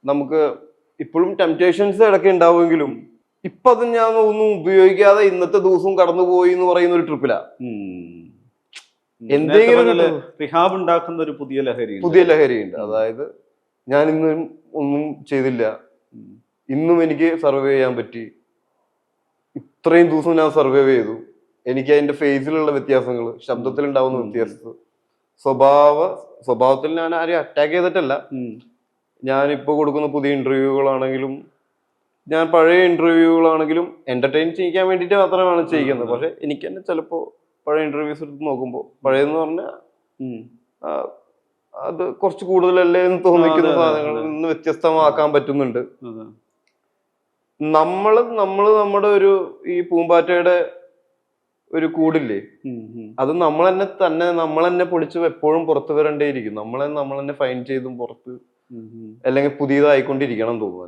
നമുക്ക് ഇപ്പോഴും ടെംപ്റ്റേഷൻസ് ഇടയ്ക്ക് ഉണ്ടാവുമെങ്കിലും ഇപ്പൊ അത് ഞാൻ ഒന്നും ഉപയോഗിക്കാതെ ഇന്നത്തെ ദിവസവും കടന്നുപോയി എന്ന് പറയുന്ന ഒരു ട്രിപ്പിലാ. എന്തെങ്കിലും റിഹാബ് ഉണ്ടാക്കുന്ന ഒരു പുതിയ ലഹരിയുണ്ട്. അതായത് ഞാൻ ഇന്നും ഒന്നും ചെയ്തില്ല, ഇന്നും എനിക്ക് സർവൈവ് ചെയ്യാൻ പറ്റി, ഇത്രയും ദിവസം ഞാൻ സർവൈവ് ചെയ്തു. എനിക്ക് അതിന്റെ ഫേസിലുള്ള വ്യത്യാസങ്ങൾ, ശബ്ദത്തിൽ ഉണ്ടാവുന്ന വ്യത്യാസം, സ്വഭാവത്തിൽ ഞാൻ ആരെയും അറ്റാക്ക് ചെയ്തിട്ടല്ല. ഞാനിപ്പോ കൊടുക്കുന്ന പുതിയ ഇന്റർവ്യൂകളാണെങ്കിലും ഞാൻ പഴയ ഇന്റർവ്യൂകളാണെങ്കിലും എന്റർടൈൻ ചെയ്യിക്കാൻ വേണ്ടിയിട്ട് മാത്രമാണ് ചെയ്യുന്നത്. പക്ഷെ എനിക്ക് തന്നെ ചിലപ്പോ പഴയ ഇന്റർവ്യൂസ് എടുത്ത് നോക്കുമ്പോൾ പഴയതെന്ന് പറഞ്ഞാൽ അത് കുറച്ച് കൂടുതലല്ലേ എന്ന് തോന്നിക്കുന്ന സാധനങ്ങളിൽ നിന്ന് വ്യത്യസ്തമാക്കാൻ പറ്റുന്നുണ്ട്. നമ്മള് നമ്മുടെ ഒരു ഈ പൂമ്പാറ്റയുടെ ഒരു കൂടില്ലേ, അത് നമ്മൾ തന്നെ പൊളിച്ച് എപ്പോഴും പുറത്തു വരേണ്ടിയിരിക്കും. നമ്മൾ തന്നെ ഫൈൻ ചെയ്തും പുറത്ത് അല്ലെങ്കിൽ പുതിയതായിക്കൊണ്ടിരിക്കണം തോന്നുന്നു.